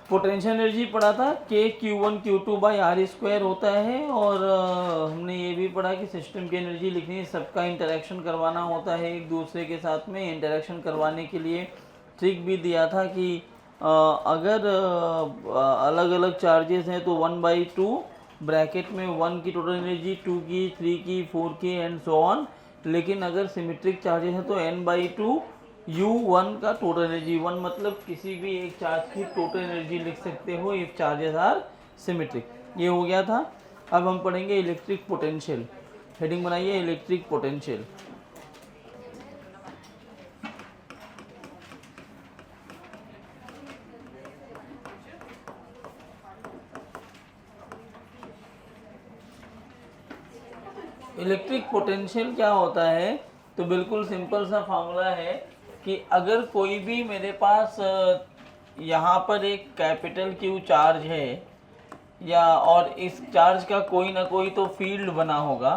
Potential energy पढ़ा था के Q1 Q2 by R square होता है, और हमने ये भी पढ़ा कि सिस्टम की एनर्जी लिखनी है, सबका इंटरेक्शन करवाना होता है एक दूसरे के साथ में। इंटरेक्शन करवाने के लिए ट्रिक भी दिया था कि अगर अलग अलग चार्जेस हैं तो 1/2 ब्रैकेट में 1 की टोटल एनर्जी, 2 की, 3 की, 4 की एंड सो ऑन। लेकिन अगर सिमेट्रिक चार्जेस हैं तो n/2 U1 का टोटल एनर्जी, 1 मतलब किसी भी एक चार्ज की टोटल एनर्जी लिख सकते हो इफ चार्जेस आर सिमेट्रिक। ये हो गया था। अब हम पढ़ेंगे इलेक्ट्रिक पोटेंशियल। हेडिंग बनाइए इलेक्ट्रिक पोटेंशियल। इलेक्ट्रिक पोटेंशियल क्या होता है? तो बिल्कुल सिंपल सा फार्मूला है कि अगर कोई भी मेरे पास यहाँ पर एक कैपिटल Q चार्ज है, या और इस चार्ज का कोई ना कोई तो फील्ड बना होगा,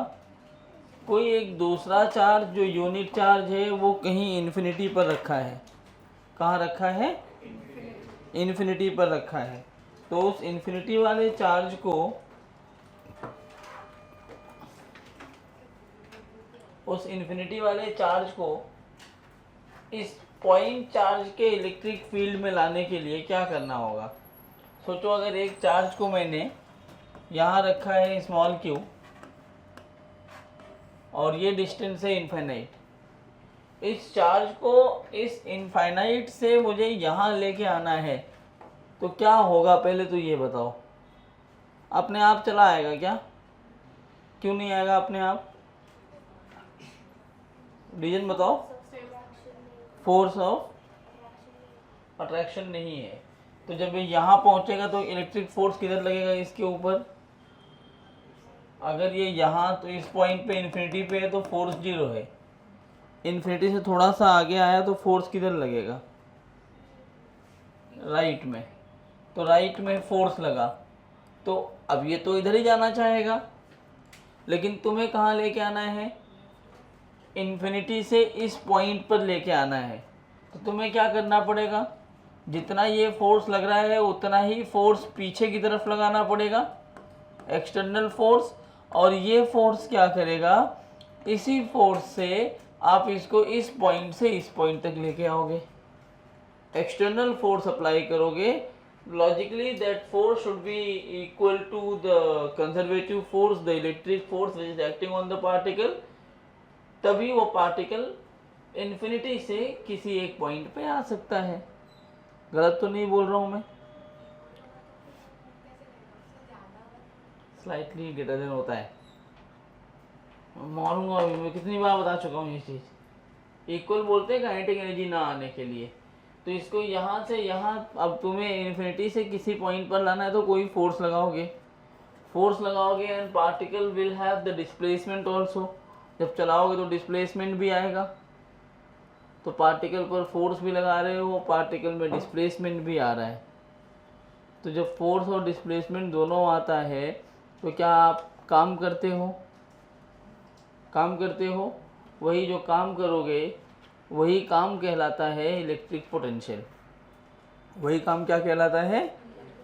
कोई एक दूसरा चार्ज जो यूनिट चार्ज है वो कहीं इन्फिनिटी पर रखा है। कहाँ रखा है? इन्फिनिटी पर रखा है। तो उस इन्फिनिटी वाले चार्ज को, उस इन्फिनिटी वाले चार्ज को इस पॉइंट चार्ज के इलेक्ट्रिक फील्ड में लाने के लिए क्या करना होगा? सोचो अगर एक चार्ज को मैंने यहाँ रखा है स्मॉल q, और ये डिस्टेंस है इनफाइनाइट। इस चार्ज को इस इनफाइनाइट से मुझे यहाँ लेके आना है, तो क्या होगा पहले तो ये बताओ। अपने आप चला आएगा क्या? क्यों नहीं आएगा अपने आप? रीजन बताओ। फोर्स ऑफ अट्रैक्शन नहीं है। तो जब ये यहाँ पहुँचेगा तो इलेक्ट्रिक फोर्स किधर लगेगा? इसके ऊपर। अगर ये यहाँ, तो इस पॉइंट पे इन्फिनिटी पे है तो फोर्स 0 है। इन्फिनिटी से थोड़ा सा आगे आया तो फोर्स किधर लगेगा? राइट में। तो राइट में फोर्स लगा, तो अब ये तो इधर ही जाना चाहेगा, लेकिन तुम्हें कहाँ लेके आना है? इन्फिनिटी से इस पॉइंट पर लेके आना है। तो तुम्हें क्या करना पड़ेगा? जितना ये फोर्स लग रहा है उतना ही फोर्स पीछे की तरफ लगाना पड़ेगा, एक्सटर्नल फोर्स। और ये फोर्स क्या करेगा? इसी फोर्स से आप इसको इस पॉइंट से इस पॉइंट तक लेके आओगे, एक्सटर्नल फोर्स अप्लाई करोगे। Logically that force should be equal to the conservative force, the electric force which is acting on the particle. तभी वो पार्टिकल इन्फिनिटी से किसी एक पॉइंट पे आ सकता है। गलत तो नहीं बोल रहा हूँ मैं? स्लाइटली ग्रेटर देन होता है, मालूंगा अभी, मैं कितनी बार बता चुका हूँ ये चीज़। इक्वल बोलते हैं काइनेटिक एनर्जी ना आने के लिए। तो इसको यहाँ से यहाँ, अब तुम्हें इन्फिनिटी से किसी पॉइंट पर लाना है तो कोई फोर्स लगाओगे, फोर्स लगाओगे and particle will have the displacement also. जब चलाओगे तो डिस्प्लेसमेंट भी आएगा। तो पार्टिकल पर फोर्स भी लगा रहे हो, पार्टिकल में डिस्प्लेसमेंट भी आ रहा है। तो जब फोर्स और डिस्प्लेसमेंट दोनों आता है तो क्या आप काम करते हो? काम करते हो। वही जो काम करोगे वही काम कहलाता है इलेक्ट्रिक पोटेंशियल। वही काम क्या कहलाता है?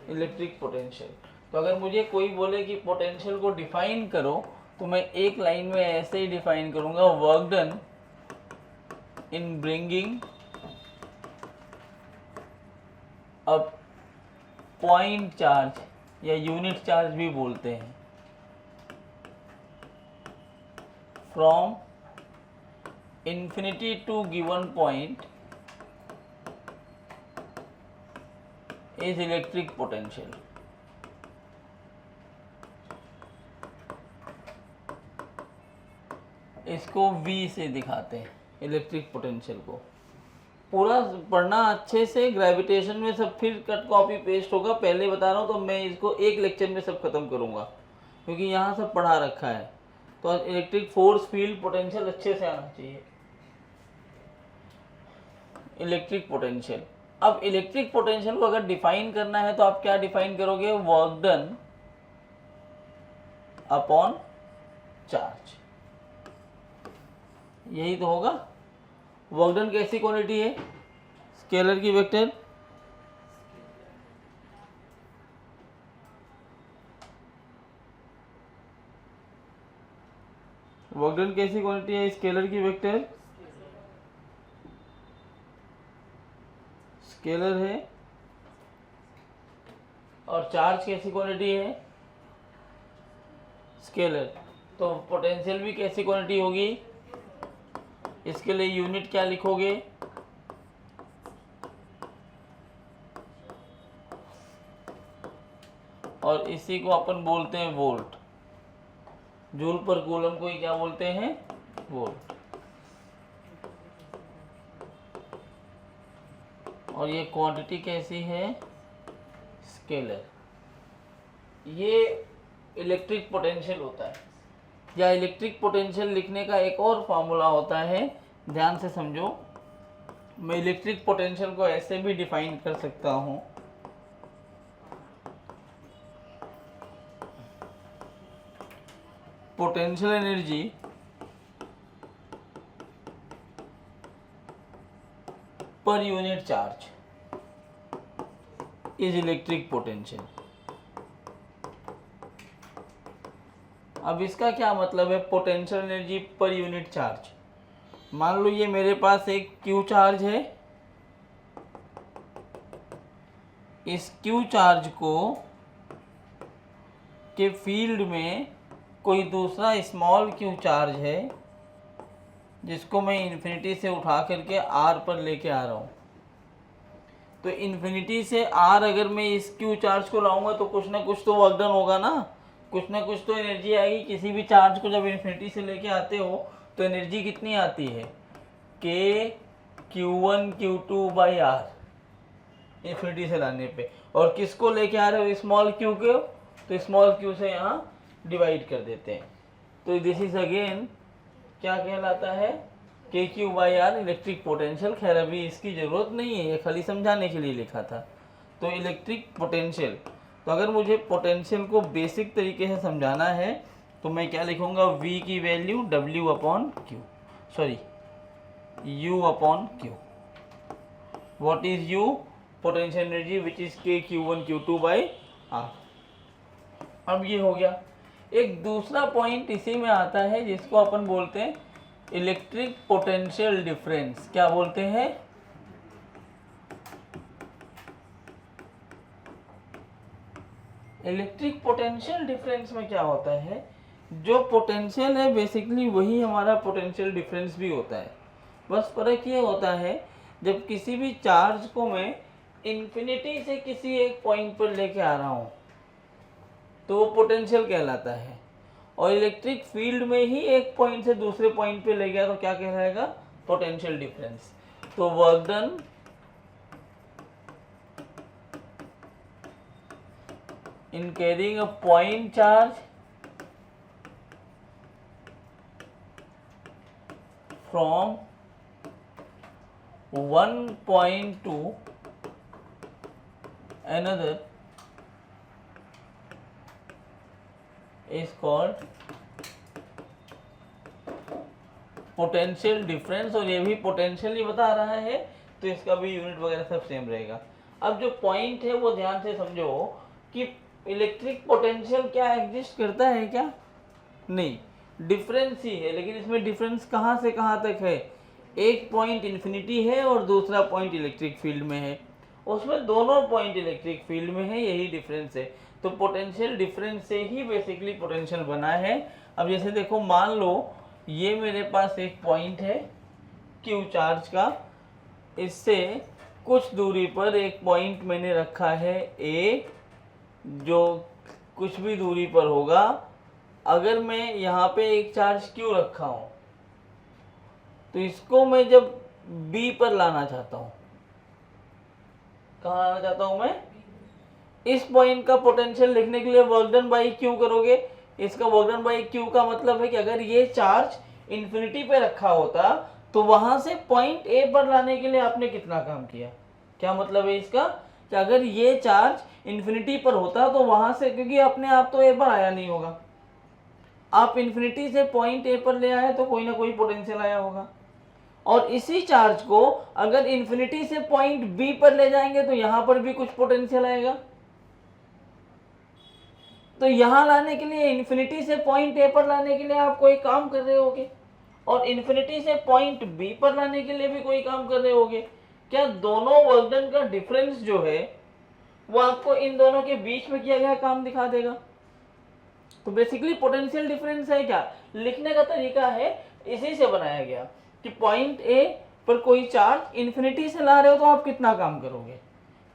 Electric potential. तो अगर मुझे कोई बोले कि पोटेंशियल को डिफाइन करो, तो मैं एक लाइन में ऐसे ही डिफाइन करूंगा, work done in bringing a point charge, या यूनिट चार्ज भी बोलते हैं, from infinity to given point is electric potential। इसको V से दिखाते हैं इलेक्ट्रिक पोटेंशियल को। पूरा पढ़ना अच्छे से, ग्रेविटेशन में सब फिर कट कॉपी पेस्ट होगा। पहले बता रहा हूँ, तो मैं इसको एक लेक्चर में सब खत्म करूँगा, क्योंकि यहाँ सब पढ़ा रखा है। तो इलेक्ट्रिक फोर्स, फील्ड, पोटेंशियल अच्छे से आना चाहिए। Electric potential. अब इलेक्ट्रिक पोटेंशियल को अगर डिफाइन करना है तो आप क्या डिफाइन करोगे? Work done upon charge. यही तो होगा। वर्क डन कैसी क्वांटिटी है? स्केलर की वेक्टर वर्क डन कैसी क्वांटिटी है स्केलर की? वेक्टर स्केलर है। और चार्ज कैसी क्वांटिटी है? स्केलर। तो पोटेंशियल भी कैसी क्वांटिटी होगी? इसके लिए यूनिट क्या लिखोगे? और इसी को अपन बोलते हैं वोल्ट। जूल पर कूलम को ही क्या बोलते हैं? वोल्ट। और ये क्वांटिटी कैसी है? स्केलर। ये इलेक्ट्रिक पोटेंशियल होता है। या इलेक्ट्रिक पोटेंशियल लिखने का एक और फार्मूला होता है, ध्यान से समझो। मैं इलेक्ट्रिक पोटेंशियल को ऐसे भी डिफाइन कर सकता हूं, potential energy per unit charge is electric potential. अब इसका क्या मतलब है? Potential energy per unit charge. मान लो ये मेरे पास एक क्यू चार्ज है, इस क्यू चार्ज को के फील्ड में कोई दूसरा स्मॉल क्यू चार्ज है जिसको मैं इन्फिनिटी से उठा करके आर पर लेके आ रहा हूँ। तो इन्फिनिटी से आर अगर मैं इस क्यू चार्ज को लाऊंगा तो कुछ ना कुछ तो वर्क डन होगा ना, कुछ ना कुछ तो एनर्जी आएगी। किसी भी चार्ज को जब इन्फिनिटी से लेके आते हो तो एनर्जी कितनी आती है? के Q1 Q2 by are infinity से लाने पे। और किसको लेके आ रहे हो? स्मॉल क्यू को। तो स्मॉल क्यू से यहाँ डिवाइड कर देते हैं। तो दिस इज अगेन क्या कहलाता है? K Q by R electric potential. खैर अभी इसकी ज़रूरत नहीं है, ये खाली समझाने के लिए लिखा था। तो इलेक्ट्रिक पोटेंशियल, तो अगर मुझे पोटेंशियल को बेसिक तरीके से समझाना है तो मैं क्या लिखूँगा? V की value W upon Q, sorry U upon Q. What is U? Potential energy which is के Q1 Q2 बाई आर। अब ये हो गया। एक दूसरा पॉइंट इसी में आता है जिसको अपन बोलते हैं इलेक्ट्रिक पोटेंशियल डिफरेंस। क्या बोलते हैं? इलेक्ट्रिक पोटेंशियल डिफरेंस में क्या होता है? जो पोटेंशियल है बेसिकली वही हमारा पोटेंशियल डिफरेंस भी होता है। बस फर्क ये होता है जब किसी भी चार्ज को मैं इन्फिनिटी से किसी एक पॉइंट पर लेके आ रहा हूँ तो वो पोटेंशियल कहलाता है। और इलेक्ट्रिक फील्ड में ही एक पॉइंट से दूसरे पॉइंट पे ले गया तो क्या कहलाएगा? Potential difference. तो work done in carrying a point charge from one point to another is called potential difference. और ये भी पोटेंशियल ही बता रहा है तो इसका भी यूनिट वगैरह सब सेम रहेगा। अब जो पॉइंट है वो ध्यान से समझो कि इलेक्ट्रिक पोटेंशियल क्या एग्जिस्ट करता है क्या? नहीं, डिफरेंस ही है। लेकिन इसमें डिफरेंस कहाँ से कहाँ तक है? एक पॉइंट इन्फिनिटी है और दूसरा पॉइंट इलेक्ट्रिक फील्ड में है। उसमें दोनों पॉइंट इलेक्ट्रिक फील्ड में है, यही डिफरेंस है। तो पोटेंशियल डिफरेंस से ही बेसिकली पोटेंशियल बना है। अब जैसे देखो, मान लो ये मेरे पास एक पॉइंट है क्यू चार्ज का, इससे कुछ दूरी पर एक पॉइंट मैंने रखा है ए, जो कुछ भी दूरी पर होगा। अगर मैं यहाँ पे एक चार्ज क्यू रखा हूँ तो इसको मैं जब बी पर लाना चाहता हूँ, कहाँ लाना चाहता हूँ मैं? इस पॉइंट का पोटेंशियल लिखने के लिए वर्क डन बाई क्यू करोगे। इसका वर्क डन बाई क्यू का मतलब है कि अगर ये चार्ज इन्फिनिटी पे रखा होता तो वहां से पॉइंट ए पर लाने के लिए आपने कितना काम किया। क्या मतलब है इसका? कि अगर ये चार्ज इन्फिनिटी पर होता तो वहां से, क्योंकि अपने आप तो ए पर आया नहीं होगा, आप इन्फिनिटी से पॉइंट ए पर ले आए तो कोई ना कोई पोटेंशियल आया होगा। और इसी चार्ज को अगर इन्फिनिटी से पॉइंट बी पर ले जाएंगे तो यहां पर भी कुछ पोटेंशियल आएगा। तो यहाँ लाने के लिए इन्फिनिटी से पॉइंट ए पर लाने के लिए आप कोई काम कर रहे होगे, और इन्फिनिटी से पॉइंट बी पर लाने के लिए भी कोई काम कर रहे होगे। क्या दोनों वर्क डन का डिफरेंस जो है वो आपको इन दोनों के बीच में किया गया काम दिखा देगा। तो बेसिकली पोटेंशियल डिफरेंस है क्या, लिखने का तरीका है इसी से बनाया गया कि पॉइंट ए पर कोई चार्ज इन्फिनिटी से ला रहे हो तो आप कितना काम करोगे,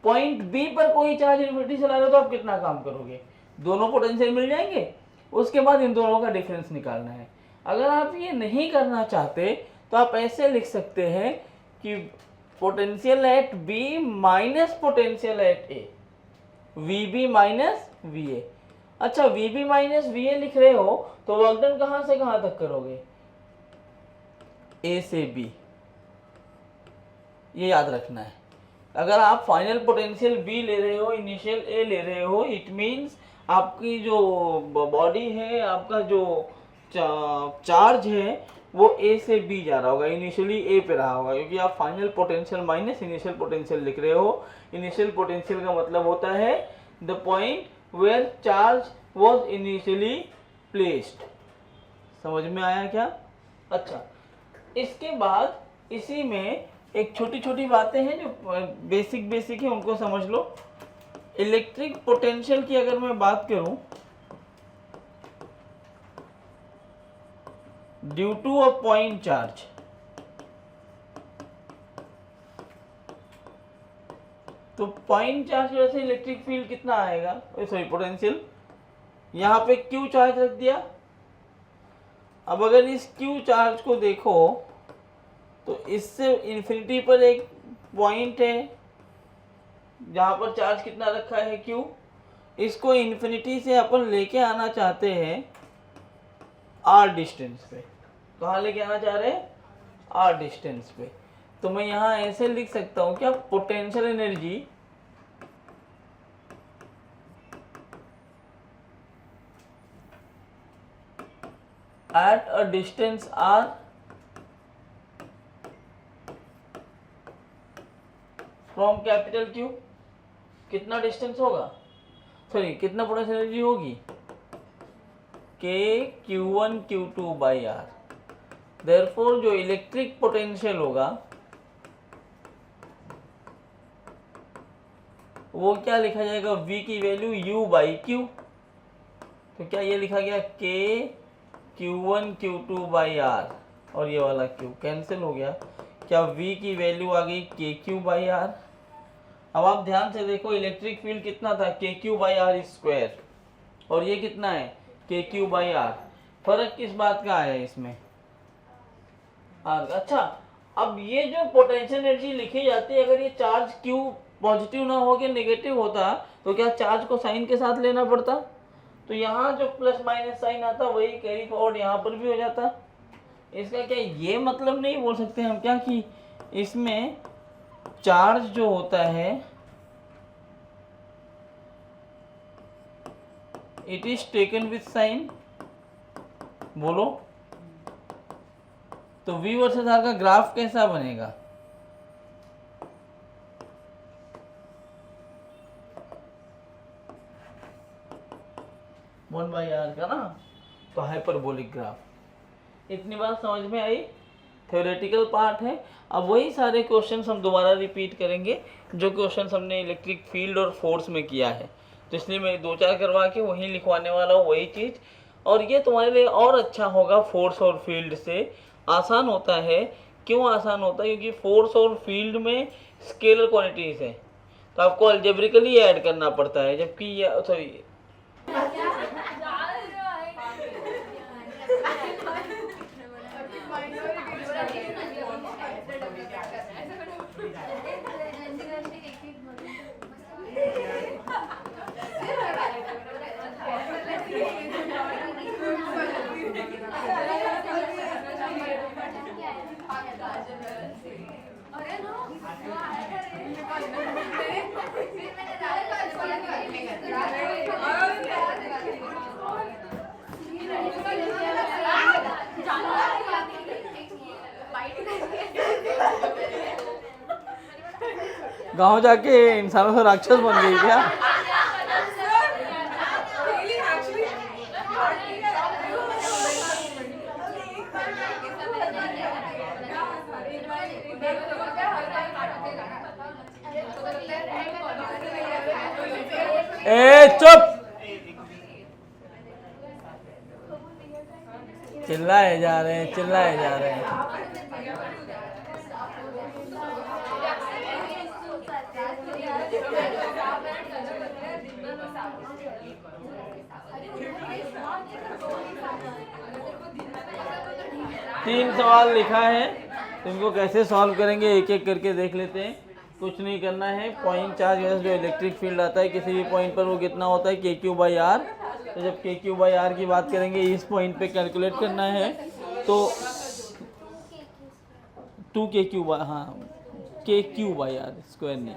पॉइंट बी पर कोई चार्ज इन्फिनिटी से ला रहे हो तो आप कितना काम करोगे, दोनों पोटेंशियल मिल जाएंगे। उसके बाद इन दोनों का डिफरेंस निकालना है। अगर आप ये नहीं करना चाहते तो आप ऐसे लिख सकते हैं कि potential at B minus potential at A, V B minus V A. अच्छा, V B minus V A लिख रहे हो तो वर्क डन कहाँ से कहाँ तक करोगे, ए से बी, ये याद रखना है। अगर आप फाइनल पोटेंशियल बी ले रहे हो, इनिशियल ए ले रहे हो, इट मीन्स आपकी जो बॉडी है, आपका जो चार्ज है वो ए से बी जा रहा होगा, इनिशियली ए पे रहा होगा, क्योंकि आप final potential minus initial potential लिख रहे हो। इनिशियल पोटेंशियल का मतलब होता है the point where charge was initially placed. समझ में आया क्या? अच्छा, इसके बाद इसी में एक छोटी छोटी बातें हैं जो बेसिक है, उनको समझ लो। इलेक्ट्रिक पोटेंशियल की अगर मैं बात करूं, due to a point charge, तो पॉइंट चार्ज की वजह से इलेक्ट्रिक फील्ड कितना आएगा, सॉरी पोटेंशियल, यहां पे क्यू चार्ज रख दिया। अब अगर इस क्यू चार्ज को देखो तो इससे इन्फिनिटी पर एक पॉइंट है जहां पर चार्ज कितना रखा है, क्यू। इसको इन्फिनिटी से अपन लेके आना चाहते हैं आर डिस्टेंस पे। कहाँ लेके आना चाह रहे हैं? आर डिस्टेंस पे। तो मैं यहाँ ऐसे लिख सकता हूँ क्या, potential energy at a distance R from capital Q, कितना डिस्टेंस होगा, सॉरी कितना पोटेंशियल एनर्जी होगी, K Q1 Q2 by R. Therefore जो इलेक्ट्रिक पोटेंशियल होगा वो क्या लिखा जाएगा, V की वैल्यू U बाई Q। तो क्या ये लिखा गया के Q1 Q2 बाई आर, और ये वाला Q कैंसिल हो गया, क्या V की वैल्यू आ गई KQ बाई आर। अब आप ध्यान से देखो, इलेक्ट्रिक फील्ड कितना था, KQ बाई आर स्क्वायर, और ये कितना है, KQ बाई आर। फर्क किस बात का आया इसमें, आर। अच्छा, अब ये जो पोटेंशियल एनर्जी लिखी जाती है, अगर ये चार्ज Q पॉजिटिव ना हो के नेगेटिव होता तो क्या चार्ज को साइन के साथ लेना पड़ता, तो यहाँ जो प्लस माइनस साइन आता वही कैरी फॉरवर्ड यहाँ पर भी हो जाता। इसका क्या ये मतलब नहीं बोल सकते हम क्या कि इसमें चार्ज जो होता है it is taken with sign, बोलो। तो V वर्सेस R का ग्राफ कैसा बनेगा, वन बाई आर का ना, तो हाइपरबोलिक ग्राफ। इतनी बात समझ में आई, थ्योरेटिकल पार्ट है। अब वही सारे क्वेश्चंस हम दोबारा रिपीट करेंगे जो क्वेश्चंस हमने इलेक्ट्रिक फील्ड और फोर्स में किया है, तो इसलिए मैं 2-4 करवा के वहीं लिखवाने वाला हूँ वही चीज़। और ये तुम्हारे लिए और अच्छा होगा, फोर्स और फील्ड से आसान होता है। क्यों आसान होता है? क्योंकि फोर्स और फील्ड में स्केलर क्वांटिटीज है, तो आपको अलजेब्रिकली ऐड करना पड़ता है, जबकि ये सॉरी गांव जाके इंसानों से राक्षस बन गई क्या? ए चुप, चिल्लाए जा रहे हैं, चिल्लाए जा रहे हैं। तीन सवाल लिखा है, तुमको कैसे सॉल्व करेंगे एक एक करके देख लेते हैं। कुछ नहीं करना है, पॉइंट चार्ज जो इलेक्ट्रिक फील्ड आता है किसी भी पॉइंट पर वो कितना होता है के क्यू बाई आर। तो जब के क्यू बाई आर की बात करेंगे इस पॉइंट पे कैलकुलेट करना है तो 2 के क्यू बाई, हाँ के क्यू बाई आर स्क्वायर नहीं,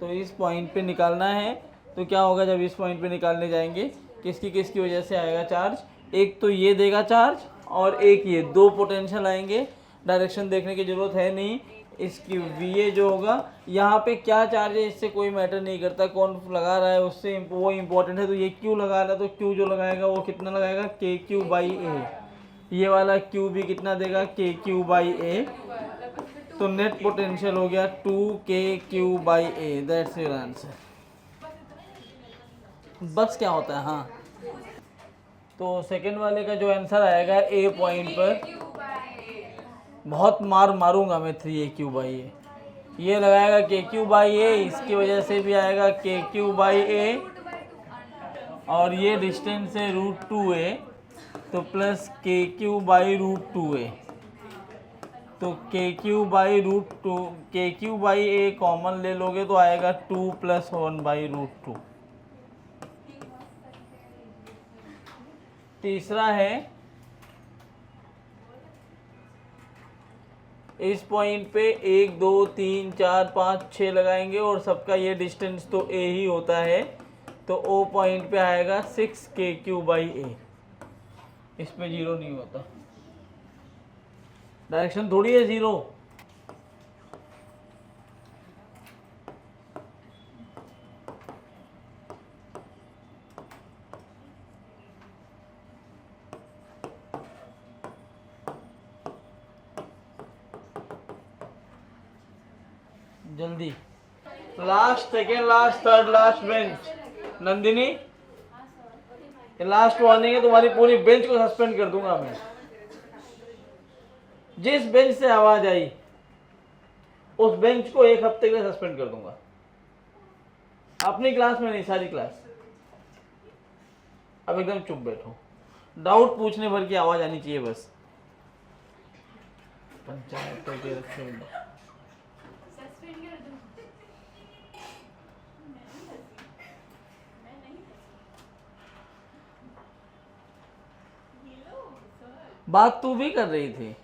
तो इस पॉइंट पे निकालना है। तो क्या होगा जब इस पॉइंट पे निकालने जाएंगे, किसकी किसकी वजह से आएगा चार्ज, एक तो ये देगा चार्ज और एक ये, दो पोटेंशियल आएंगे। डायरेक्शन देखने की ज़रूरत है नहीं, इसकी वी जो होगा यहाँ पे क्या चार्ज है इससे कोई मैटर नहीं करता, कौन लगा रहा है उससे वो इम्पोर्टेंट है। तो ये क्यू लगा रहा है तो क्यू जो लगाएगा वो कितना लगाएगा के क्यू बाई ए, ये वाला क्यू भी कितना देगा के क्यू बाई ए। तो नेट पोटेंशियल हो गया 2 K Q by A, that's your answer. बस क्या होता है, हाँ तो सेकंड वाले का जो आंसर आएगा ए पॉइंट पर, बहुत मार मारूंगा मैं 3 ए क्यू बाई ए, ये लगाएगा के क्यू बाई ए, इसकी वजह से भी आएगा के क्यू बाई ए, और ये डिस्टेंस है √2a, तो प्लस के क्यू बाई √2a, तो के Q by √2, K Q by A common ले लोगे तो आएगा 2 + 1 बाई √2। तीसरा है इस पॉइंट पे 1 2 3 4 5 6 लगाएंगे और सबका ये डिस्टेंस तो a ही होता है, तो O पॉइंट पे आएगा 6 के क्यू बाई ए, इस पे 0 नहीं होता, डायरेक्शन थोड़ी है 0। जल्दी, last, second last, third last bench. Nandini, ये लास्ट वार्निंग है, तुम्हारी पूरी बेंच को सस्पेंड कर दूंगा मैं। जिस बेंच से आवाज आई उस बेंच को 1 हफ्ते के लिए सस्पेंड कर दूंगा, अपनी क्लास में नहीं, सारी क्लास। अब एकदम चुप बैठो, डाउट पूछने भर की आवाज आनी चाहिए बस। पंचायत करके रखे बात तू भी कर रही थी,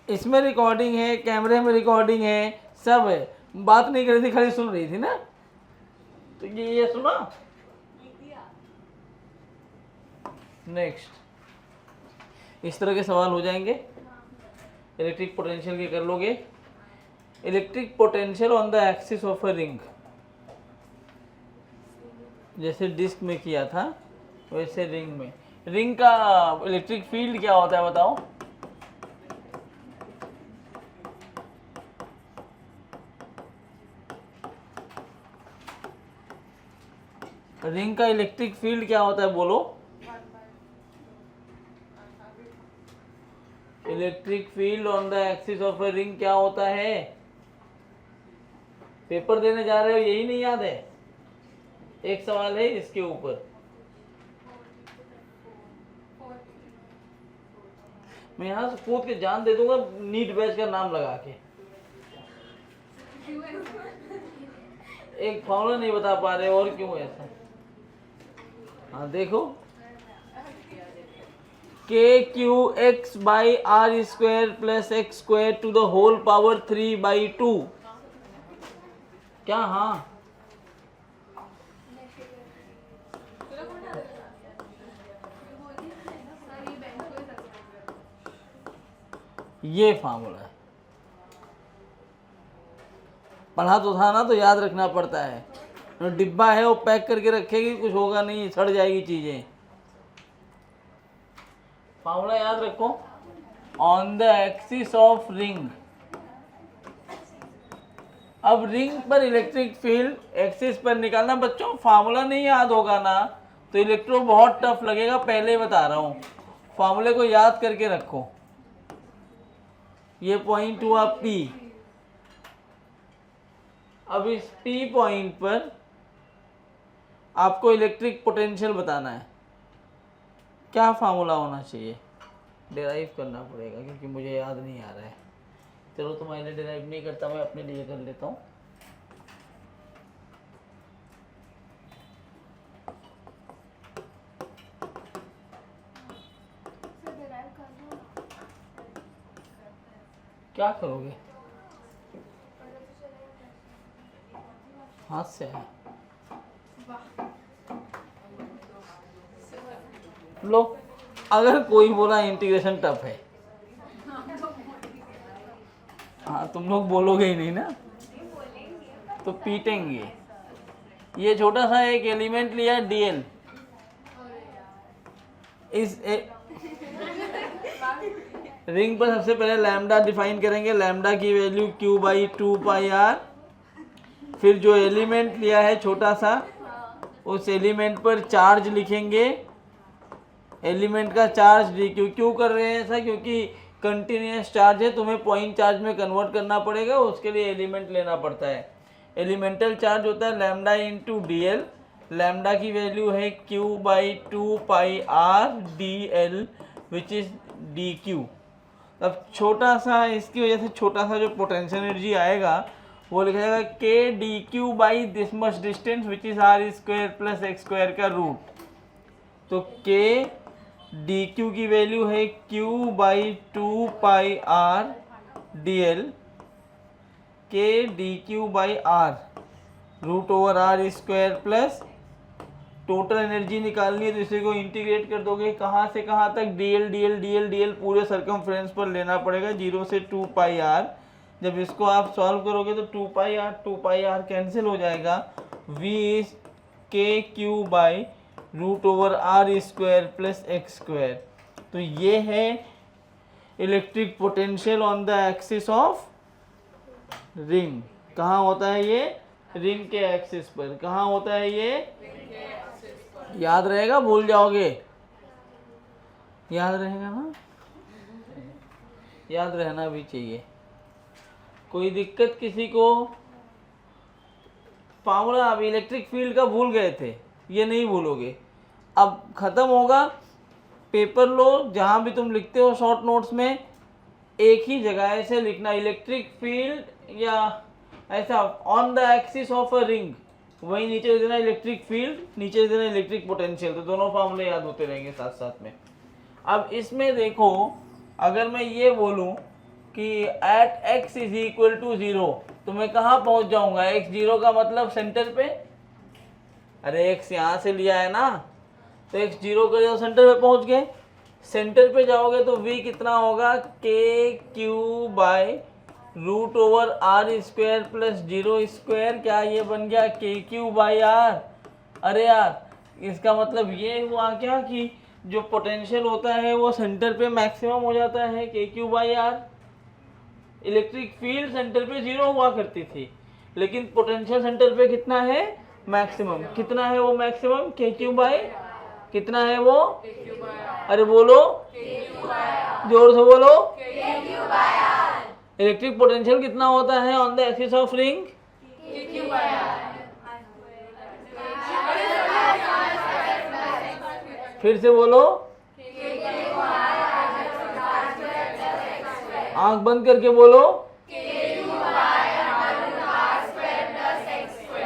इसमें रिकॉर्डिंग है, कैमरे में रिकॉर्डिंग है, सब है, बात नहीं कर रही थी, खाली सुन रही थी ना। तो ये सुना। नेक्स्ट इस तरह के सवाल हो जाएंगे। इलेक्ट्रिक पोटेंशियल के कर लोगे। Electric potential on the axis of a ring, जैसे डिस्क में किया था वैसे रिंग में, रिंग का इलेक्ट्रिक फील्ड क्या होता है बताओ। रिंग का इलेक्ट्रिक फील्ड क्या होता है बोलो। Electric field on the axis of a ring क्या होता है, पेपर देने जा रहे हो यही नहीं याद है। एक सवाल है इसके ऊपर, मैं यहां से कूद के जान दे दूंगा नीट बैच का नाम लगा के। एक फॉर्मूला नहीं बता पा रहे और क्यों ऐसा। हाँ देखो, K Q X by R square plus X square to the whole power 3/2, क्या हाँ ये फार्मूला है। पढ़ा तो था ना, तो याद रखना पड़ता है। डिब्बा है वो पैक करके रखेगी, कुछ होगा नहीं, सड़ जाएगी चीजें। फार्मूला याद रखो, on the axis of ring, अब रिंग पर इलेक्ट्रिक फील्ड एक्सिस पर निकालना। बच्चों फार्मूला नहीं याद होगा ना तो इलेक्ट्रो बहुत टफ लगेगा, पहले ही बता रहा हूँ। फार्मूले को याद करके रखो। ये पॉइंट हुआ P। अब इस P पॉइंट पर आपको इलेक्ट्रिक पोटेंशियल बताना है। क्या फार्मूला होना चाहिए? डिराइव करना पड़ेगा क्योंकि मुझे याद नहीं आ रहा है। चलो तुम्हारे लिए डिराइव नहीं करता, मैं अपने लिए कर लेता हूँ। क्या करोगे? हाथ से है। लो, अगर कोई बोला इंटीग्रेशन टफ है, हाँ तुम लोग बोलोगे ही नहीं ना, तो पीटेंगे। ये छोटा सा एक एलिमेंट लिया डीएल। इस रिंग पर सबसे पहले लैम्डा डिफाइन करेंगे। लैम्डा की वैल्यू q बाई 2πr। फिर जो एलिमेंट लिया है छोटा सा, उस एलिमेंट पर चार्ज लिखेंगे। एलिमेंट का चार्ज dq। क्यों कर रहे हैं ऐसा? क्योंकि कंटिन्यूस चार्ज है, तुम्हें पॉइंट चार्ज में कन्वर्ट करना पड़ेगा, उसके लिए एलिमेंट लेना पड़ता है। एलिमेंटल चार्ज होता है lambda into D L. Lambda की वैल्यू है q by 2πr dl which is dq। अब छोटा सा, इसकी वजह से छोटा सा जो पोटेंशियल एनर्जी आएगा वो लिखा जाएगा k dq by this much distance which is r square plus X square का रूट। तो k dq की वैल्यू है q by 2πr dl। k dq by r root over r square plus total energy निकालनी है तो इसे को integrate कर दोगे। कहाँ से कहाँ तक? dl dl dl dl पूरे सर्कमफ्रेंस पर लेना पड़ेगा 0 से 2πr। जब इसको आप सॉल्व करोगे तो 2πr कैंसिल हो जाएगा। v is k q by root over r square plus X square. तो ये है electric potential on the axis of ring. कहाँ होता है ये? रिंग के एक्सिस पर। कहाँ होता है ये? याद रहेगा? भूल जाओगे? याद रहेगा ना? याद रहना भी चाहिए। कोई दिक्कत किसी को? फार्मूला आप इलेक्ट्रिक फील्ड का भूल गए थे, ये नहीं भूलोगे। अब खत्म होगा, पेपर लो, जहां भी तुम लिखते हो शॉर्ट नोट्स में एक ही जगह से लिखना इलेक्ट्रिक फील्ड या ऐसा on the axis of a ring. वही नीचे दे देना इलेक्ट्रिक फील्ड, नीचे दे देना इलेक्ट्रिक पोटेंशियल। तो दोनों फार्मूले याद होते रहेंगे साथ साथ में। अब इसमें देखो, अगर मैं ये बोलूं कि at x is equal to 0 तो मैं कहाँ पहुंच जाऊंगा? x 0 का मतलब सेंटर पे। अरे x यहाँ से लिया है ना, तो x 0 के लिए सेंटर पे पहुंच गए। सेंटर पे जाओगे तो v कितना होगा? k q by root over r square plus 0 square. क्या ये बन गया k q बाई r? अरे यार इसका मतलब ये हुआ क्या कि जो पोटेंशियल होता है वो सेंटर पे मैक्सिमम हो जाता है k q by r। Electric field centre पे 0 हुआ करती थी, लेकिन पोटेंशियल सेंटर पे कितना है? मैक्सिमम। कितना है वो मैक्सिमम? k q बाई कितना है वो? अरे बोलो, जोर से बोलो। इलेक्ट्रिक पोटेंशियल कितना होता है on the axis of ring? फिर से बोलो, आंख बंद करके बोलो।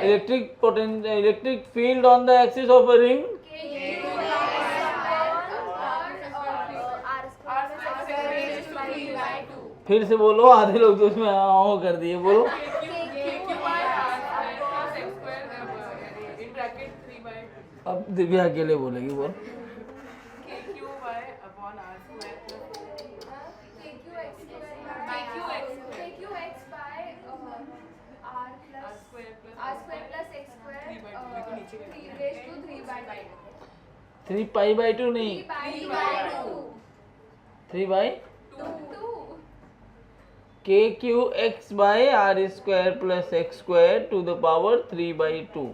Electric field on the axis of a ring. फिर से बोलो, आधे लोग तो उसमें आओ कर दिए। बोलो, अब दिव्या अकेले बोलेगी। बोल, थ्री पाई बाई 2 नहीं, 3 by 2। K Q X by R square plus X square to the power 3/2।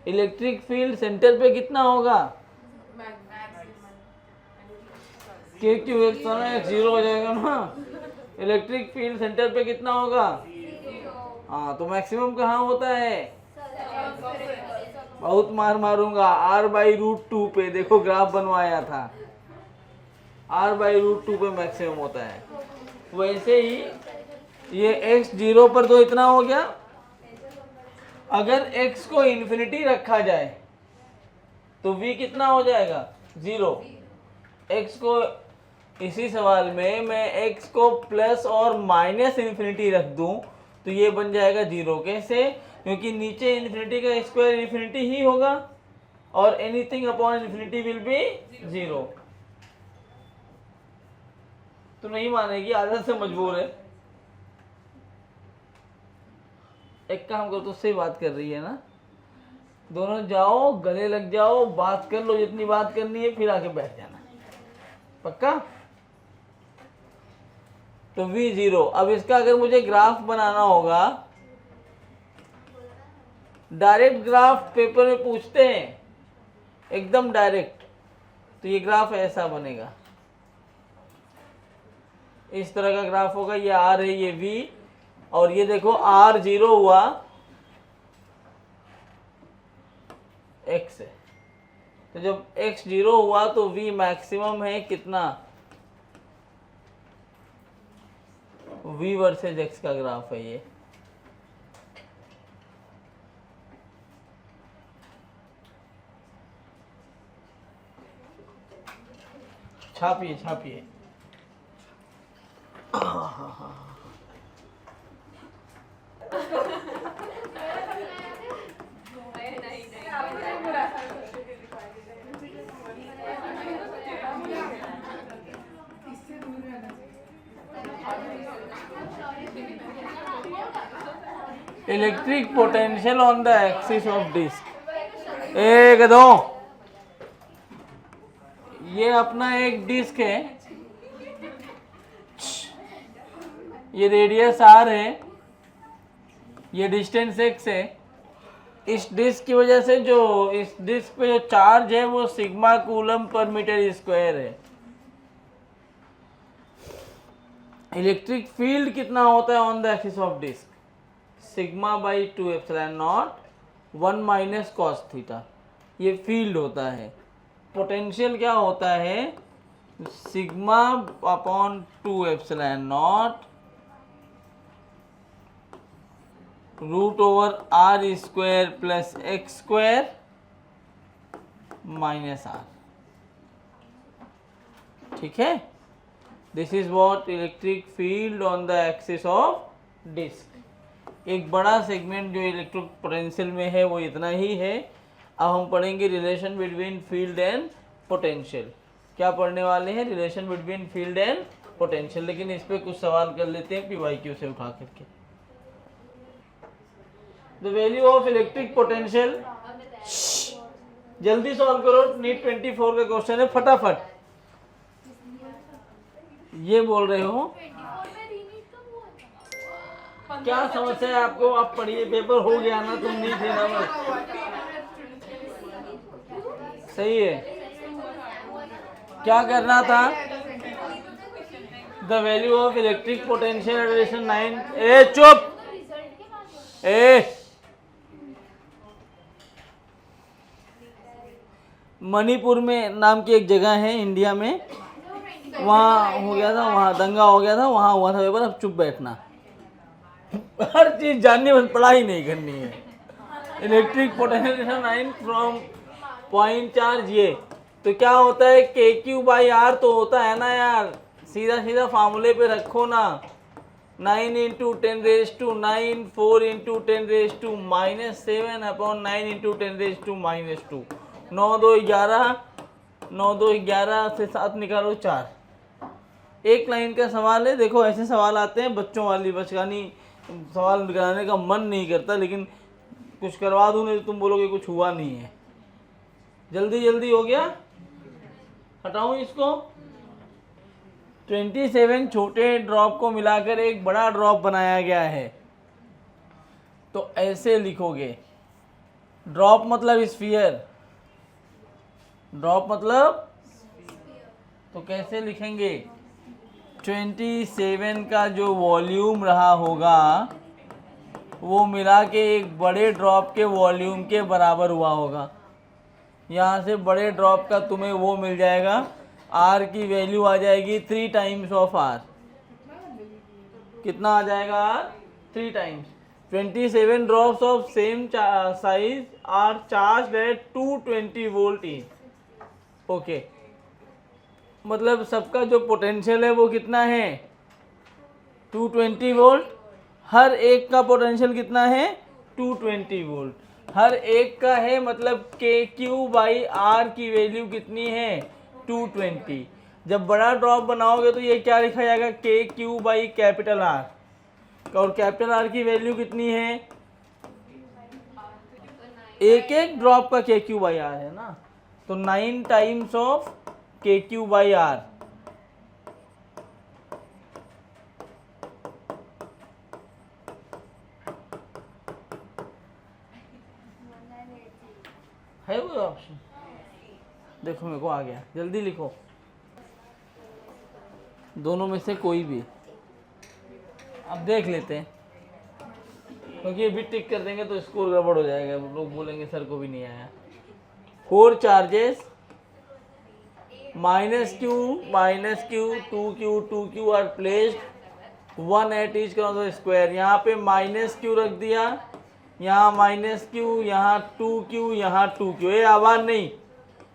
Electric field centre पे कितना होगा? के क्यू एक्स एक्स जीरो हो जाएगा ना। इलेक्ट्रिक फील्ड सेंटर पे कितना होगा? हाँ, तो मैक्सिमम कहाँ होता है? बहुत मार मारूंगा। r/√2 पे देखो ग्राफ बनवाया था, r/√2 पे मैक्सिमम होता है। वैसे ही ये x जीरो पर तो इतना हो गया। अगर x को इन्फिनिटी रखा जाए तो v कितना हो जाएगा? 0। x को इसी सवाल में मैं x को प्लस और माइनस इन्फिनिटी रख दूं तो ये बन जाएगा 0। कैसे? क्योंकि नीचे इन्फिनिटी का स्क्वायर इन्फिनिटी ही होगा और anything upon infinity will be 0। तो नहीं मानेगी, आदत से मजबूर है। एक काम करो, तुझसे बात कर रही है ना, दोनों जाओ गले लग जाओ, बात कर लो जितनी बात करनी है, फिर आके बैठ जाना। पक्का? तो v0। अब इसका अगर मुझे ग्राफ बनाना होगा, डायरेक्ट ग्राफ पेपर में पूछते हैं, एकदम डायरेक्ट, तो ये ग्राफ ऐसा बनेगा, इस तरह का ग्राफ होगा। ये r है, ये v, और ये देखो r0 हुआ, x है। तो जब x 0 हुआ तो v मैक्सिमम है कितना? v वर्सेज x का ग्राफ है ये। छापिए छापिए। Electric potential on the axis of disc. एक दो, ये अपना एक डिस्क है, ये रेडियस r है, ये डिस्टेंस x है। इस डिस्क की वजह से जो इस डिस्क पे जो चार्ज है वो सिग्मा कूलम पर मीटर स्क्वायर है। इलेक्ट्रिक फील्ड कितना होता है on the axis of disc? Sigma by 2 epsilon naught 1 minus cos theta, ये फील्ड होता है। पोटेंशियल क्या होता है? Sigma upon 2 epsilon naught √r² plus x² minus r। ठीक है, this is what electric field on the axis of disc. एक बड़ा सेगमेंट जो इलेक्ट्रिक पोटेंशियल में है वो इतना ही है। अब हम पढ़ेंगे relation between field and potential. क्या पढ़ने वाले हैं? Relation between field and potential. लेकिन इस पे कुछ सवाल कर लेते हैं PYQ से उठा करके। The value of electric potential, जल्दी सॉल्व करो, नीट 24 का क्वेश्चन है, फटाफट। ये बोल रहे हो क्या समस्या है आपको? आप पढ़िए, पेपर हो गया ना, तुम नहीं थे ना बस। सही है, क्या करना था? The value of electric potential relation 9। ए चुप, ए मणिपुर में नाम की एक जगह है इंडिया में, वहाँ हो गया था, वहाँ दंगा हो गया था, वहाँ हुआ था पेपर। अब चुप बैठना, हर चीज जाननी, बस पढ़ाई नहीं करनी है। Electric potential 9 from point charge, ये तो क्या होता है? KQ/R तो होता है ना यार, सीधा सीधा फार्मूले पे रखो ना। 9 × 10⁻⁹, 4 × 10⁻⁻7 अपॉन 9 × 10⁻²। 9 2 11, 9 2 11 से 7 निकालो 4। एक लाइन का सवाल है। देखो ऐसे सवाल आते हैं बच्चों वाली बचकानी, सवाल कराने का मन नहीं करता, लेकिन कुछ करवा दूँ नहीं तो तुम बोलोगे कुछ हुआ नहीं है। जल्दी जल्दी हो गया, हटाऊं इसको। 27 छोटे ड्रॉप को मिलाकर एक बड़ा ड्रॉप बनाया गया है। तो ऐसे लिखोगे, ड्रॉप मतलब स्फीयर, ड्रॉप मतलब, तो कैसे लिखेंगे, 27 का जो वॉल्यूम रहा होगा वो मिला के एक बड़े ड्रॉप के वॉल्यूम के बराबर हुआ होगा। यहाँ से बड़े ड्रॉप का तुम्हें वो मिल जाएगा, आर की वैल्यू आ जाएगी 3 टाइम्स ऑफ आर। कितना आ जाएगा R? 3 times. 27 drops of same size are charged at 220 volt each. Okay, मतलब सबका जो पोटेंशियल है वो कितना है, 220 वोल्ट। हर एक का पोटेंशियल कितना है, 220 वोल्ट हर एक का है, मतलब के क्यू बाई आर की वैल्यू कितनी है, 220। जब बड़ा ड्रॉप बनाओगे तो ये क्या लिखा जाएगा, के क्यू बाई कैपिटल आर, और कैपिटल आर की वैल्यू कितनी है, एक एक ड्रॉप का के क्यू बाई आर है ना, तो 9 टाइम्स ऑफ के क्यू बाई आर। है वो ऑप्शन? देखो मेरे को आ गया, जल्दी लिखो, दोनों में से कोई भी। अब देख लेते हैं, क्योंकि ये भी टिक कर देंगे तो स्कोर गड़बड़ हो जाएगा, लोग बोलेंगे सर को भी नहीं आया। 4 charges -q 2q are placed 1 at each corner square. यहाँ पे -q रख दिया, यहाँ -q, यहाँ 2q, यहाँ 2q। ये आवाज़ नहीं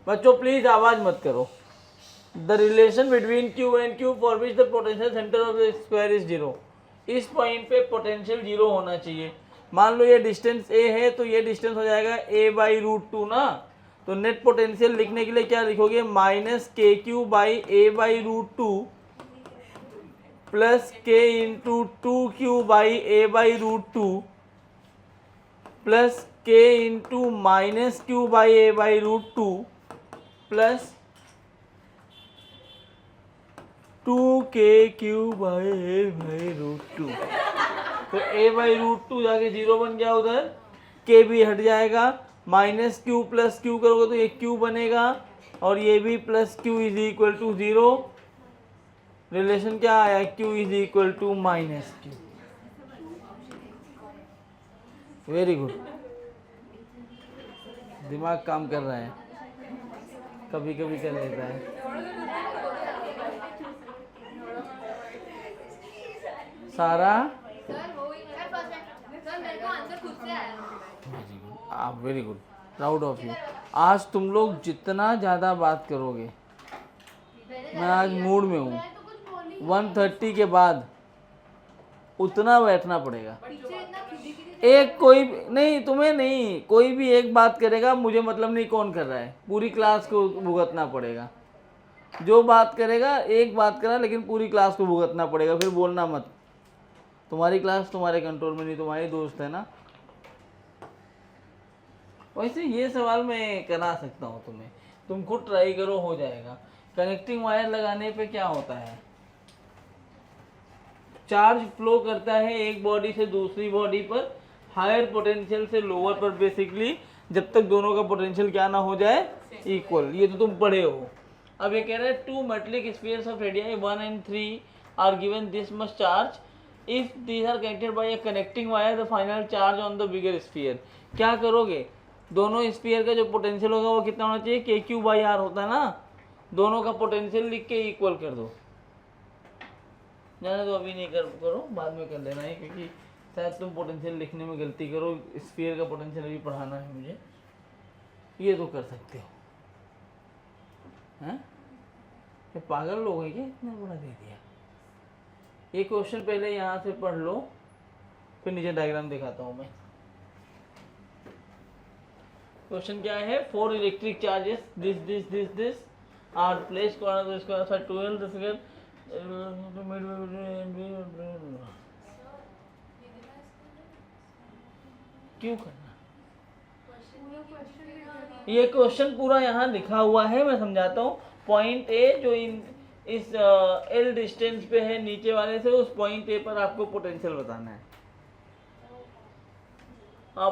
बच्चों, प्लीज़ आवाज़ मत करो। The relation between q and q for which the potential centre of the square is 0। इस पॉइंट पे पोटेंशियल 0 होना चाहिए। मान लो ये डिस्टेंस a है तो ये डिस्टेंस हो जाएगा a/√2 ना, तो नेट पोटेंशियल लिखने के लिए क्या लिखोगे, -kq/a/√2 plus k into 2q/a/√2 plus k into -q/a/√2 plus 2kq/a/√2। तो a/√2 जाके 0 बन गया, उधर k भी हट जाएगा, -q प्लस q करोगे तो ये q बनेगा, और ये भी plus q is equal to 0। Relation क्या आया, q is equal to -q। Very good, दिमाग काम कर रहा है, कभी कभी कर लेता है। सारा आप very good, proud of you. आज तुम लोग जितना ज़्यादा बात करोगे, मैं आज मूड में हूँ, 1:30 के बाद उतना बैठना पड़ेगा। एक कोई नहीं, तुम्हें नहीं, कोई भी एक बात करेगा, मुझे मतलब नहीं कौन कर रहा है, पूरी क्लास को भुगतना पड़ेगा। जो बात करेगा, एक बात करा लेकिन पूरी क्लास को भुगतना पड़ेगा, फिर बोलना मत। तुम्हारी क्लास तुम्हारे कंट्रोल में नहीं, तुम्हारी दोस्त है ना। वैसे ये सवाल मैं करा सकता हूँ तुम्हें, तुम खुद ट्राई करो, हो जाएगा। कनेक्टिंग वायर लगाने पे क्या होता है, चार्ज फ्लो करता है एक बॉडी से दूसरी बॉडी पर, हायर पोटेंशियल से लोअर पर, बेसिकली जब तक दोनों का पोटेंशियल क्या ना हो जाए, इक्वल। ये तो तुम पढ़े हो। अब ये कह रहे हैं 2 metallic spheres of radii 1 and 3 are given this much charge, if these are connected by a connecting wire the final charge on the bigger sphere. क्या करोगे, दोनों स्फीयर का जो पोटेंशियल होगा वो कितना होना चाहिए, kq/r होता है ना, दोनों का पोटेंशियल लिख के इक्वल कर दो। जाने दो, अभी नहीं करो, बाद में कर लेना है, क्योंकि शायद तुम पोटेंशियल लिखने में गलती करो, स्फीयर का पोटेंशियल भी पढ़ाना है मुझे। ये तो कर सकते हो, हैं? ये पागल लोग हैं क्या, इतना बड़ा दे दिया। ये क्वेश्चन पहले यहाँ से पढ़ लो, फिर नीचे डायग्राम दिखाता हूँ मैं। क्वेश्चन क्या है, 4 electric charges this are placed corner square for 12 the figure क्यों करना, ये क्वेश्चन पूरा यहाँ लिखा हुआ है, मैं समझाता हूँ। पॉइंट ए जो इन इस एल डिस्टेंस पे है नीचे वाले से, उस पॉइंट ए पर आपको पोटेंशियल बताना है।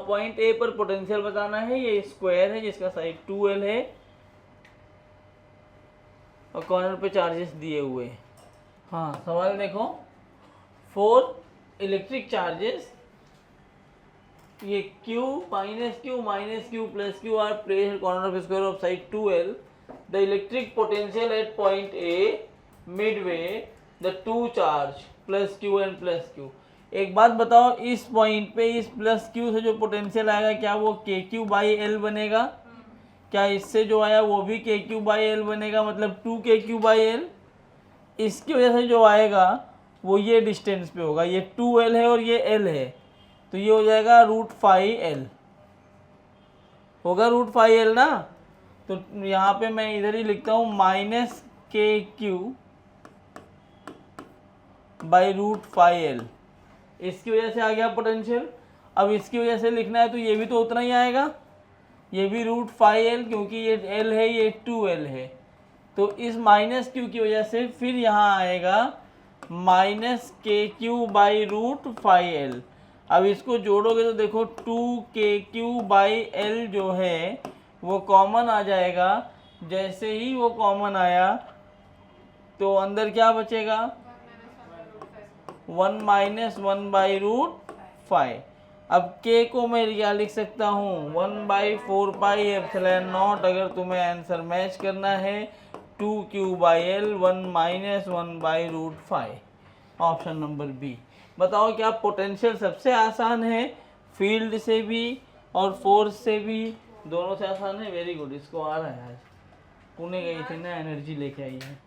पॉइंट ए पर पोटेंशियल बताना है। ये स्क्वायर है जिसका साइड 2L है और कॉर्नर पे चार्जेस दिए हुए हैं। हाँ, सवाल देखो, 4 इलेक्ट्रिक चार्जेस, ये Q minus Q plus Q are placed corner of square of side 2L। The electric potential at point A midway the two charge plus Q and plus Q। एक बात बताओ, इस पॉइंट पे इस plus Q से जो potential आएगा क्या वो KQ बाई L बनेगा? क्या इससे जो आया वो भी KQ बाई L बनेगा, मतलब 2KQ बाई L? इसकी वजह से जो आएगा वो ये डिस्टेंस पे होगा, ये 2L है और ये L है, तो ये हो जाएगा √5L, होगा √5L ना। तो यहाँ पे मैं इधर ही लिखता हूँ -KQ बाई √5L, इसकी वजह से आ गया पोटेंशियल। अब इसकी वजह से लिखना है तो ये भी तो उतना ही आएगा, ये भी √5L, क्योंकि ये L है ये 2L है, तो इस -Q की वजह से फिर यहाँ आएगा -KQ बाई √5L। अब इसको जोड़ोगे तो देखो 2KQ बाई L जो है वो कॉमन आ जाएगा। जैसे ही वो कॉमन आया तो अंदर क्या बचेगा, 1 - 1 बाई √5। अब K को मैं क्या लिख सकता हूँ, 1/4πε0। अगर तुम्हें आंसर मैच करना है 2Q by L 1 - 1 by √5, option number B. बताओ क्या पोटेंशियल सबसे आसान है, फील्ड से भी और फोर्स से भी, दोनों से आसान है? वेरी गुड, इसको आ रहा है। आज पुणे गई थी ना, एनर्जी लेके आई है।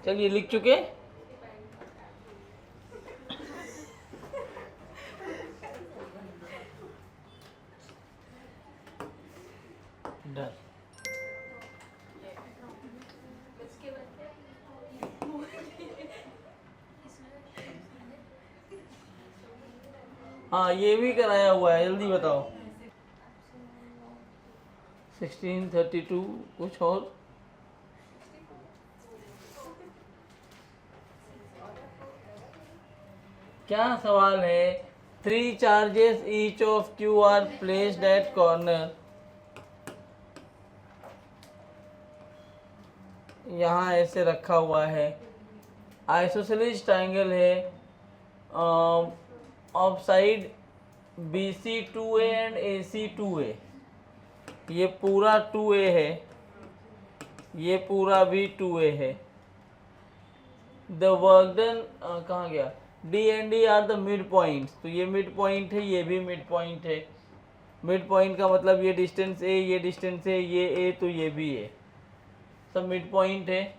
चलिए लिख चुके। डन। हाँ, ये भी कराया हुआ है, जल्दी बताओ। 1632 कुछ और? क्या सवाल है? 3 charges each of Q are placed at corner. यहाँ ऐसे रखा हुआ है, आइसोसेलेस ट्राइंगल है, of side BC 2A and AC 2A। ये पूरा 2A है, ये पूरा भी 2A है। द वर्क डन कहाँ गया, D and D are the mid points, तो ये मिड पॉइंट है, ये भी मिड पॉइंट है। मिड पॉइंट का मतलब ये डिस्टेंस A, ये डिस्टेंस A, ये A, तो ये भी A, सब मिड पॉइंट है।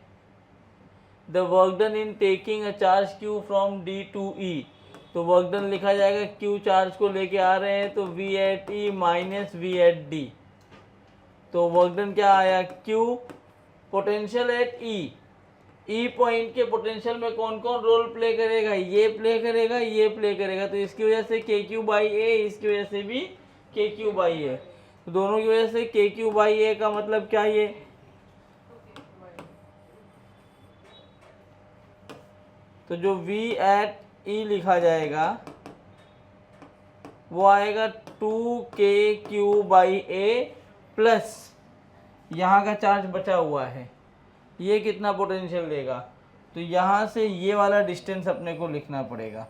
The work done in taking a charge Q from D to E, तो वर्क डन लिखा जाएगा, Q चार्ज को लेके आ रहे हैं तो V at E minus V at D, तो वर्क डन क्या आया Q। Potential at E point के पोटेंशियल में कौन कौन रोल प्ले करेगा, ये प्ले करेगा, ये प्ले करेगा, तो इसकी वजह से KQ बाई A, इसकी वजह से भी KQ बाई A, तो दोनों की वजह से KQ बाई A का मतलब क्या, ये तो जो V at E लिखा जाएगा वो आएगा 2KQ बाई A प्लस यहाँ का चार्ज बचा हुआ है, ये कितना पोटेंशियल देगा, तो यहाँ से ये वाला डिस्टेंस अपने को लिखना पड़ेगा।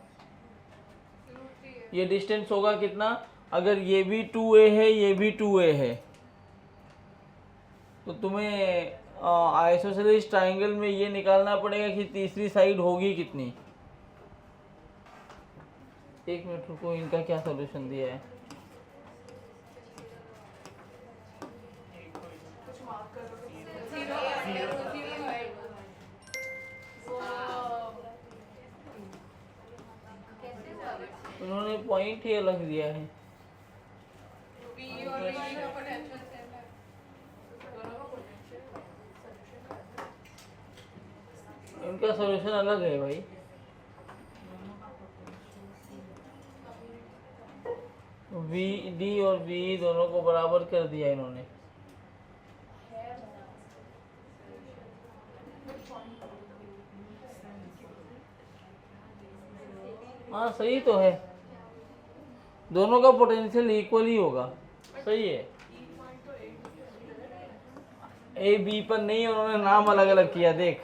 ये डिस्टेंस होगा कितना, अगर ये भी 2A है, ये भी 2A है, तो तुम्हें आइसोसेलेस ट्राइंगल में ये निकालना पड़ेगा कि तीसरी साइड होगी कितनी। एक मिनट रुको, इनका क्या सॉल्यूशन दिया है। उन्होंने पॉइंट ही अलग दिया है। इनका सॉल्यूशन अलग है भाई। VD और VE दोनों को बराबर कर दिया इन्होंने। हाँ सही तो है, दोनों का पोटेंशियल इक्वल ही होगा, सही है। ए बी पर नहीं, उन्होंने नाम अलग अलग किया, देख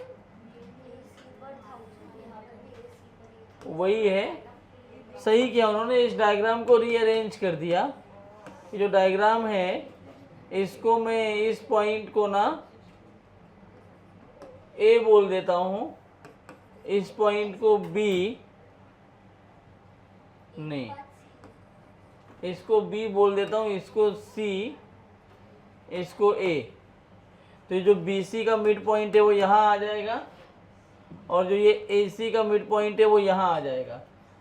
वही है, सही किया उन्होंने, इस डायग्राम को रीअरेंज कर दिया। ये जो डायग्राम है इसको मैं इस पॉइंट को ना ए बोल देता हूँ, इस पॉइंट को बी, नहीं इसको बी बोल देता हूँ, इसको सी, इसको ए। तो जो बी सी का मिड पॉइंट है वो यहाँ आ जाएगा, और जो ये ए सी का मिड पॉइंट है वो यहाँ आ जाएगा।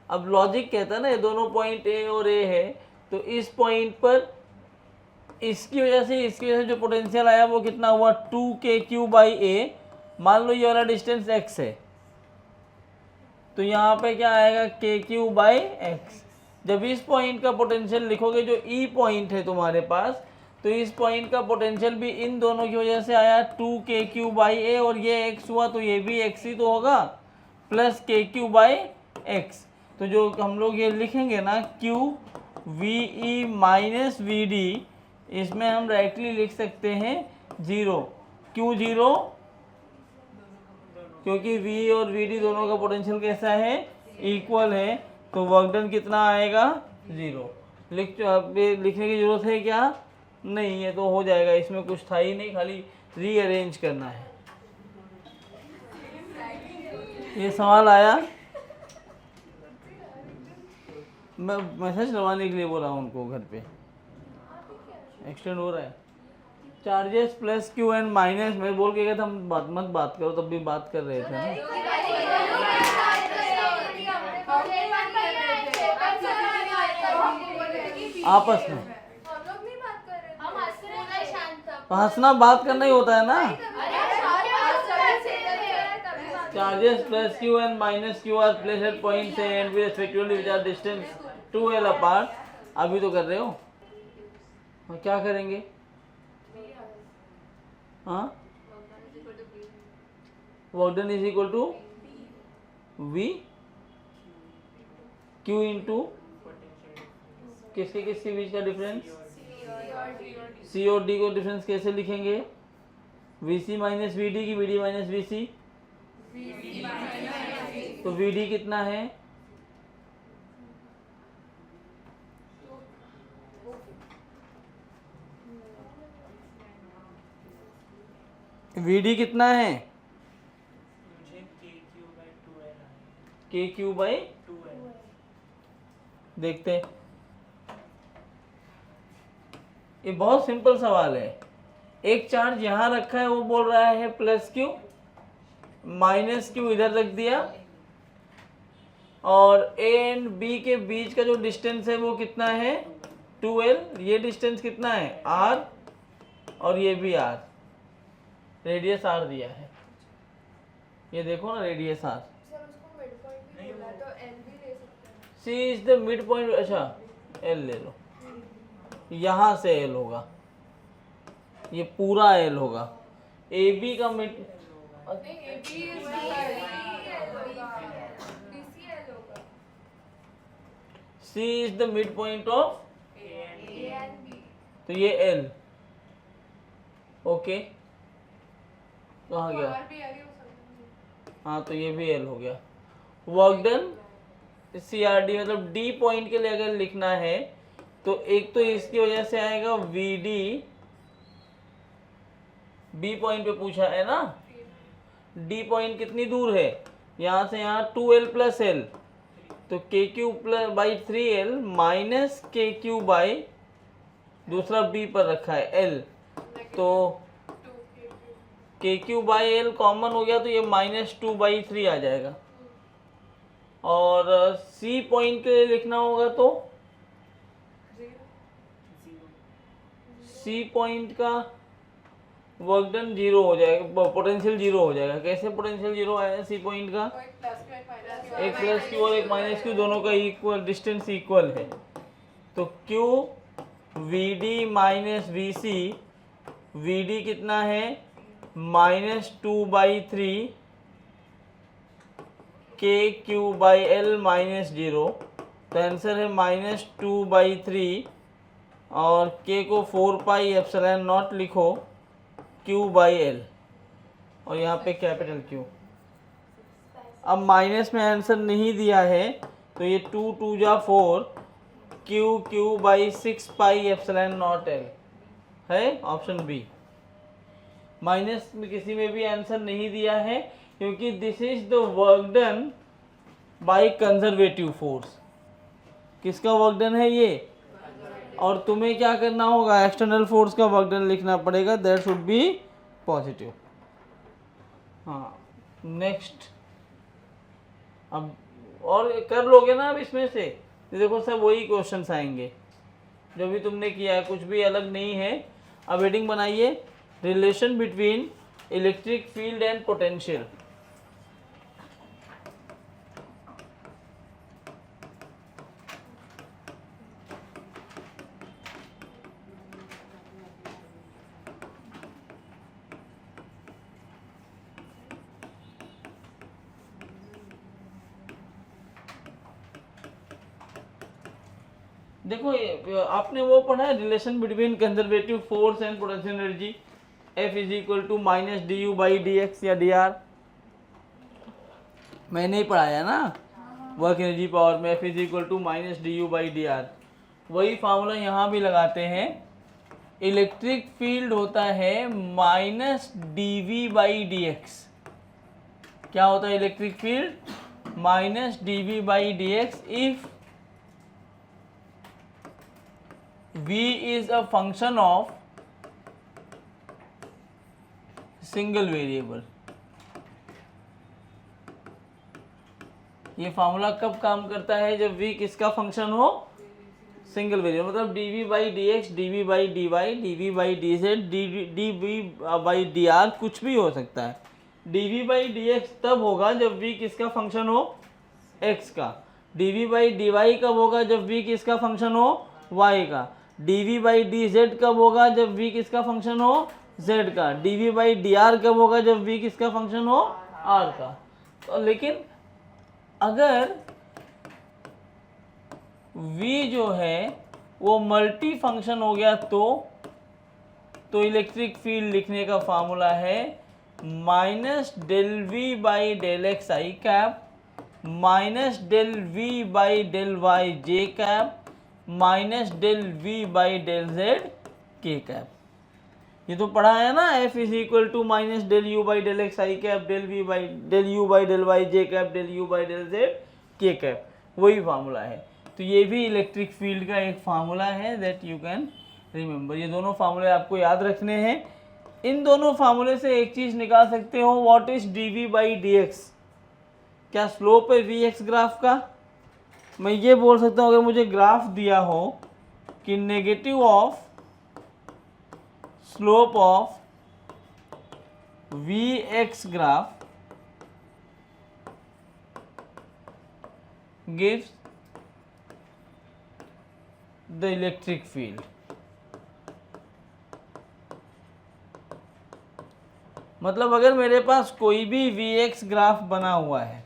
अब लॉजिक कहता है ना ये दोनों पॉइंट ए और ए है, तो इस पॉइंट पर इसकी वजह से जो पोटेंशियल आया वो कितना हुआ, 2kq/a। मान लो ये वाला डिस्टेंस x है, तो यहाँ पे क्या आएगा, kq/x। जब इस पॉइंट का पोटेंशियल लिखोगे, जो ई पॉइंट है तुम्हारे पास, तो इस पॉइंट का पोटेंशियल भी इन दोनों की वजह से आया 2kq/a, और ये x हुआ तो ये भी x ही तो होगा, प्लस kq/x। तो जो हम लोग ये लिखेंगे ना q ve माइनस vd, इसमें हम डायरेक्टली लिख सकते हैं 0। क्यों 0? क्योंकि v और vd दोनों का पोटेंशियल कैसा है, इक्वल है, तो वर्क डन कितना आएगा, 0। लिखने की जरूरत है क्या, नहीं, ये तो हो जाएगा, इसमें कुछ था ही नहीं, खाली रीअरेंज करना है। ये सवाल आया, मैं मैसेज करवाने के लिए बोला उनको, घर पे एक्सटेंड हो रहा है। Charges plus Q and minus, मैं बोल के गया था हम बात करो, तब भी बात कर रहे थे ना। आपस में हंसना बात करना ही होता है ना। Charges plus Q and minus Q are placed at points A and B respectively which are distance 2l apart. अभी तो कर रहे हो, हाँ क्या करेंगे, हाँ work done is equal to V Q into किसके बीच का डिफरेंस, सी और डी को डिफरेंस कैसे लिखेंगे, V C minus V D की V D minus V C, तो वी डी कितना है, वी डी कितना है, KQ/2l। देखते हैं, ये बहुत सिंपल सवाल है। एक चार्ज यहाँ रखा है, वो बोल रहा है प्लस क्यू, माइनस क्यू इधर रख दिया, और ए एंड बी के बीच का जो डिस्टेंस है वो कितना है, 2l। ये डिस्टेंस कितना है, r, और ये भी r, रेडियस r दिया है, ये देखो ना radius r। C is the mid point, अच्छा एल ले लो, यहाँ से एल होगा, ये पूरा एल होगा, ए बी का mid, C is the mid point of, तो ये एल, ओके कहाँ गया, हाँ तो ये भी एल हो गया। वर्क डन CRD, मतलब डी पॉइंट के लिए अगर लिखना है तो एक तो इसकी वजह से आएगा VD, बी पॉइंट पे पूछा है ना, डी पॉइंट कितनी दूर है, यहाँ से यहाँ 2l प्लस एल, तो KQ/3l माइनस KQ बाई दूसरा बी पर रखा है l, तो KQ/l कॉमन हो गया, तो ये -2/3 आ जाएगा। और सी पॉइंट के लिए लिखना होगा तो सी पॉइंट का वर्क डन 0 हो जाएगा, पोटेंशियल 0 हो जाएगा। कैसे पोटेंशियल 0 आया सी पॉइंट का, एक प्लस क्यू और एक माइनस क्यू दोनों का इक्वल, डिस्टेंस इक्वल है, तो Q V minus V C, V कितना है -2/3 के क्यू बाई एल माइनस 0, तो आंसर है -2/3 और के को 4πε0 लिखो क्यू बाई एल और यहाँ पे कैपिटल क्यू। अब माइनस में आंसर नहीं दिया है तो ये 2 2 जा 4 क्यू बाई 6πε0 एल है ऑप्शन बी। माइनस में किसी में भी आंसर नहीं दिया है क्योंकि this is the work done by conservative force. किसका वर्क डन है ये? और तुम्हें क्या करना होगा, एक्सटर्नल फोर्स का वर्क डन लिखना पड़ेगा, दैट शुड बी पॉजिटिव। हाँ नेक्स्ट, अब और कर लोगे ना अब इसमें से, देखो सब वही क्वेश्चंस आएंगे जो भी तुमने किया है, कुछ भी अलग नहीं है। अब हेडिंग बनाइए, relation between electric field and potential. देखो आपने वो पढ़ा है relation between conservative force and potential energy, F is equal to minus du/dx या dr। मैंने ही पढ़ाया ना वर्क एनर्जी पावर में, F is equal to minus du/dr। वही फार्मूला यहाँ भी लगाते हैं। इलेक्ट्रिक फील्ड होता है -dv/dx। क्या होता है electric field? -dv/dx if V is a function of single variable। ये फार्मूला कब काम करता है? जब V किसका फंक्शन हो? Single variable. मतलब dv/dx, dv/dy, dv/dz, dv/dr कुछ भी हो सकता है। dv/dx तब होगा जब V किसका फंक्शन हो? x का। dv/dy कब होगा? जब V किसका फंक्शन हो? y का। dv/dz कब होगा? जब v किसका फंक्शन हो? z का। dv/dr कब होगा? जब v किसका फंक्शन हो? r का। तो लेकिन अगर v जो है वो मल्टी फंक्शन हो गया तो इलेक्ट्रिक फील्ड लिखने का फार्मूला है -∂v/∂x i cap -∂v/∂y j cap -∂v/∂z k cap. ये तो पढ़ा है ना, F is equal to -∂u/∂x i cap ∂u/∂y j cap ∂u/∂z k cap, वही फार्मूला है। तो ये भी इलेक्ट्रिक फील्ड का एक फार्मूला है दैट यू कैन रिमेंबर। ये दोनों फार्मूले आपको याद रखने हैं। इन दोनों फार्मूले से एक चीज निकाल सकते हो, व्हाट इज dv/dx? क्या स्लोप है vx ग्राफ का? मैं ये बोल सकता हूँ अगर मुझे ग्राफ दिया हो कि negative of slope of vx graph gives the electric field. मतलब अगर मेरे पास कोई भी vx ग्राफ बना हुआ है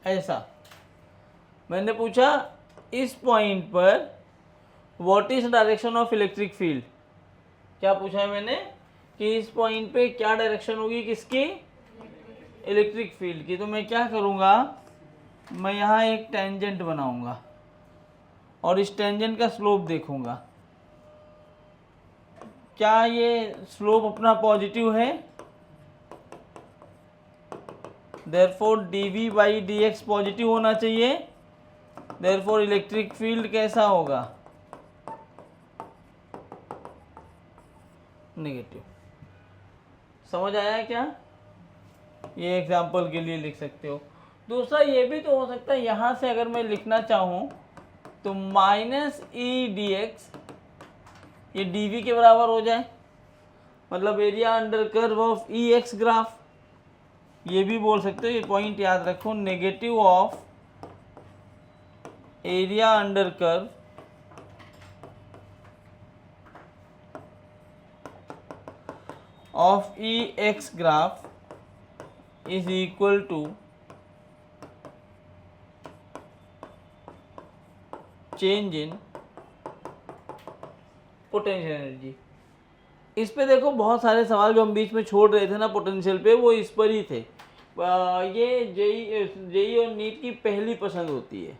ऐसा, मैंने पूछा इस पॉइंट पर what is direction of electric field. क्या पूछा है मैंने कि इस पॉइंट पे क्या डायरेक्शन होगी किसकी? इलेक्ट्रिक फील्ड की। तो मैं क्या करूँगा, मैं यहाँ एक टेंजेंट बनाऊंगा और इस टेंजेंट का स्लोप देखूंगा। क्या ये स्लोप अपना पॉजिटिव है? Therefore dv/dx पॉजिटिव होना चाहिए। Therefore इलेक्ट्रिक फील्ड कैसा होगा? नेगेटिव। समझ आया क्या? ये एग्जाम्पल के लिए लिख सकते हो। दूसरा ये भी तो हो सकता है, यहाँ से अगर मैं लिखना चाहूँ तो -e/dx ये dv के बराबर हो जाए, मतलब area under curve of ex graph. ये भी बोल सकते हो, ये पॉइंट याद रखो, negative of area under curve of E X graph is equal to change in potential energy. इस पे देखो बहुत सारे सवाल जो हम बीच में छोड़ रहे थे ना पोटेंशियल पे, वो इस पर ही थे। ये जेई और नीट की पहली पसंद होती है,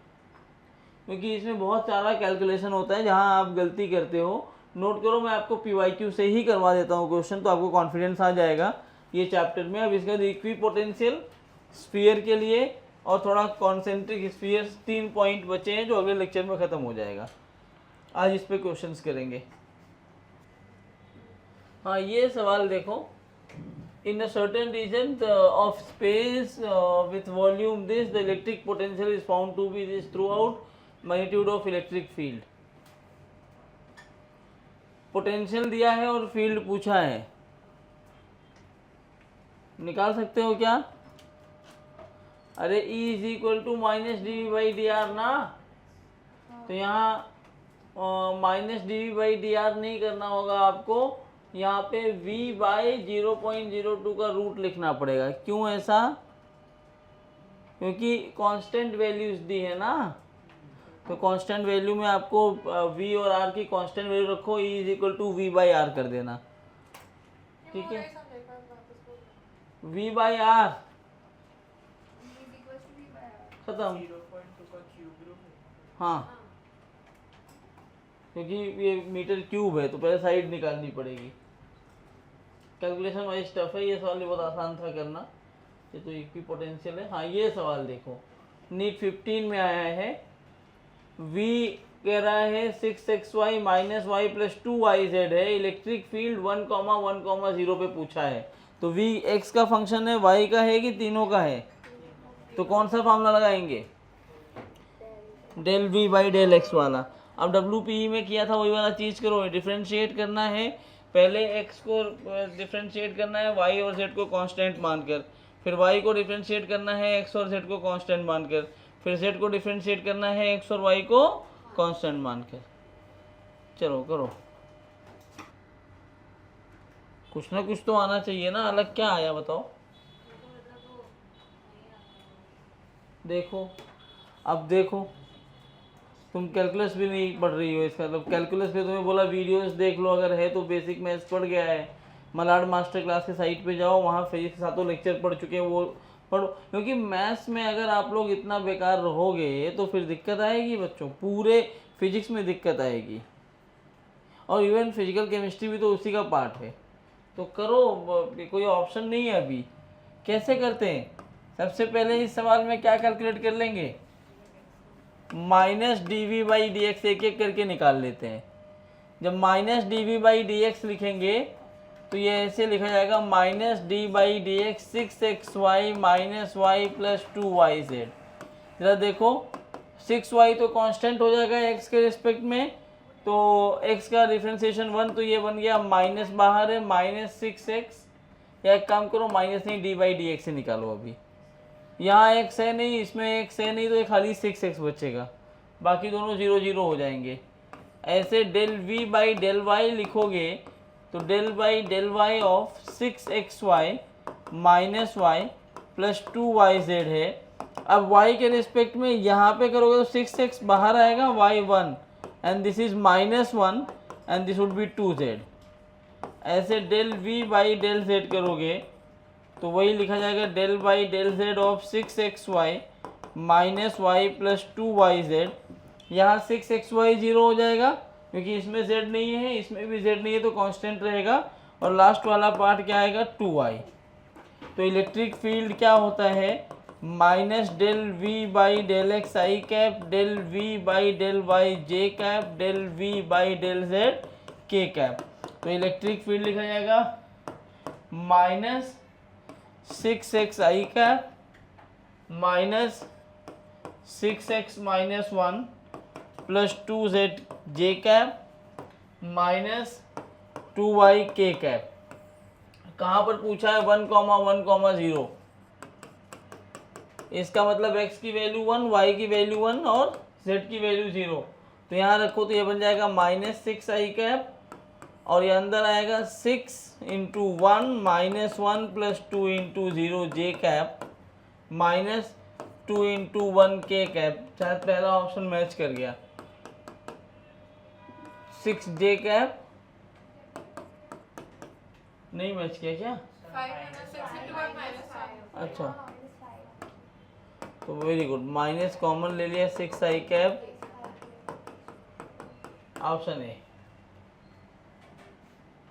क्योंकि इसमें बहुत सारा कैलकुलेशन होता है जहां आप गलती करते हो। नोट करो, मैं आपको पीवाईक्यू से ही करवा देता हूँ क्वेश्चन, तो आपको कॉन्फिडेंस आ जाएगा ये चैप्टर में। अब इसका इक्वी पोटेंशियल स्फीयर के लिए और थोड़ा कॉन्सेंट्रिक स्फीयर 3 पॉइंट बचे हैं जो अगले लेक्चर में ख़त्म हो जाएगा। आज इस पे क्वेश्चंस करेंगे। हाँ, ये सवाल देखो, in a certain region of space with volume this the electric potential is found to be this throughout magnitude of electric field. Potential दिया है और फील्ड पूछा है, निकाल सकते हो क्या? अरे E is equal to minus D V by D R ना, तो यहाँ minus D V by D R नहीं करना होगा आपको, यहाँ पे v बाई 0.02 का रूट लिखना पड़ेगा। क्यों ऐसा? क्योंकि कांस्टेंट वैल्यूज दी है ना, तो कांस्टेंट वैल्यू में आपको v और r की कांस्टेंट वैल्यू रखो, E is equal to V by R कर देना, ठीक है? v बाई आर खत्म। हाँ, क्योंकि ये मीटर क्यूब है तो पहले साइड निकालनी पड़ेगी। कैलकुलेशन वाइज स्टफ है, ये सवाल बहुत आसान था करना, ये तो इक्वी पोटेंशियल है। हाँ, ये सवाल देखो, नीट 15 में आया है। v कह रहा है 6xy minus Y plus 2yz है, इलेक्ट्रिक फील्ड 1,1,0 पे पूछा है। तो v x का फंक्शन है, y का है कि तीनों का है? तो कौन सा फॉर्मूला लगाएंगे? Del v by del X वाला। अब WPE में किया था वही वाला चीज़ करो, डिफ्रेंशिएट करना है, पहले x को डिफ्रेंशिएट करना है y और z को कांस्टेंट मानकर, फिर y को डिफ्रेंशिएट करना है x और z को कांस्टेंट मानकर, फिर z को डिफ्रेंशिएट करना है x और y को कांस्टेंट मानकर। चलो करो, कुछ ना कुछ तो आना चाहिए ना, अलग क्या आया बताओ? देखो, अब देखो, तुम कैलकुलस भी नहीं पढ़ रही हो, इसका मतलब कैलकुलस पे तुम्हें बोला वीडियोस देख लो, अगर है तो बेसिक मैथ्स पढ़ गया है, मलाड मास्टर क्लास के साइट पे जाओ, वहाँ फिजिक्स के सातों लेक्चर पढ़ चुके हैं, वो पढ़ो। क्योंकि मैथ्स में अगर आप लोग इतना बेकार रहोगे तो फिर दिक्कत आएगी बच्चों, पूरे फिजिक्स में दिक्कत आएगी, और इवन फिजिकल केमिस्ट्री भी तो उसी का पार्ट है। तो करो, कोई ऑप्शन नहीं है अभी। कैसे करते हैं? सबसे पहले इस सवाल में क्या कैलकुलेट कर लेंगे? Minus D V by D X एक एक करके निकाल लेते हैं। जब minus D V by D X लिखेंगे तो ये ऐसे लिखा जाएगा, minus D by D X 6xy minus Y plus 2yz। जरा देखो, 6y तो कांस्टेंट हो जाएगा x के रिस्पेक्ट में, तो x का डिफ्रेंसिएशन 1, तो ये बन गया माइनस, बाहर है माइनस 6x, या एक काम करो माइनस नहीं डी बाई डी एक्स से निकालो। अभी यहाँ x है नहीं, इसमें x है नहीं, तो ये खाली 6x बचेगा, बाकी दोनों 0 0 हो जाएंगे। ऐसे del v by del Y लिखोगे तो del by del Y of 6xy minus Y plus 2yz है। अब y के रिस्पेक्ट में यहाँ पे करोगे तो 6x बाहर आएगा, y 1 and this is minus 1 and this would be 2z। ऐसे del v by del z करोगे तो वही लिखा जाएगा, del by del z of 6xy minus Y plus 2yz। यहाँ 6xy 0 हो जाएगा क्योंकि इसमें z नहीं है, इसमें भी z नहीं है, तो कांस्टेंट रहेगा, और लास्ट वाला पार्ट क्या आएगा? 2y। तो इलेक्ट्रिक फील्ड क्या होता है? Minus del v by del X I cap, del v by del Y J cap, del v by del z K cap. तो इलेक्ट्रिक फील्ड लिखा जाएगा minus 6x I cap minus 6x minus 1 plus 2z J cap minus 2y K cap. कहाँ पर पूछा है? 1,1,0। इसका मतलब x की वैल्यू 1, y की वैल्यू 1 और z की वैल्यू 0। तो यहाँ रखो तो ये बन जाएगा माइनस 6 आई कैप और ये अंदर आएगा 6 इंटू 1 माइनस 1 प्लस 2 इंटू 0 जे कैप माइनस 2 इंटू 1 के कैप। शायद पहला ऑप्शन मैच कर गया। 6 जे कैप नहीं मैच किया क्या? अच्छा तो वेरी गुड, माइनस कॉमन ले लिया, 6 आई कैप, ऑप्शन ए।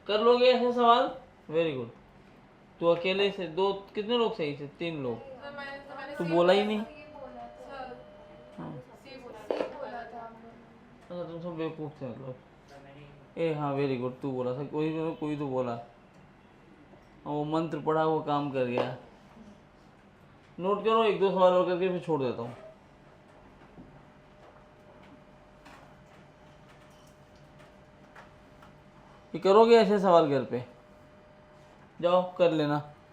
कर लोगे ऐसे सवाल? Very good. तू अकेले से दो, कितने लोग सही से? 3 लोग। तू बोला ही नहीं। हाँ अच्छा तुम सब बेवकूफ थे मतलब। ए हाँ वेरी गुड, तू बोला था, कोई तो बोला, वो मंत्र पढ़ा वो काम कर गया। नोट करो, 1-2 सवाल और करके फिर छोड़ देता हूँ। ये करोगे ऐसे सवाल घर पे? जाओ कर लेना।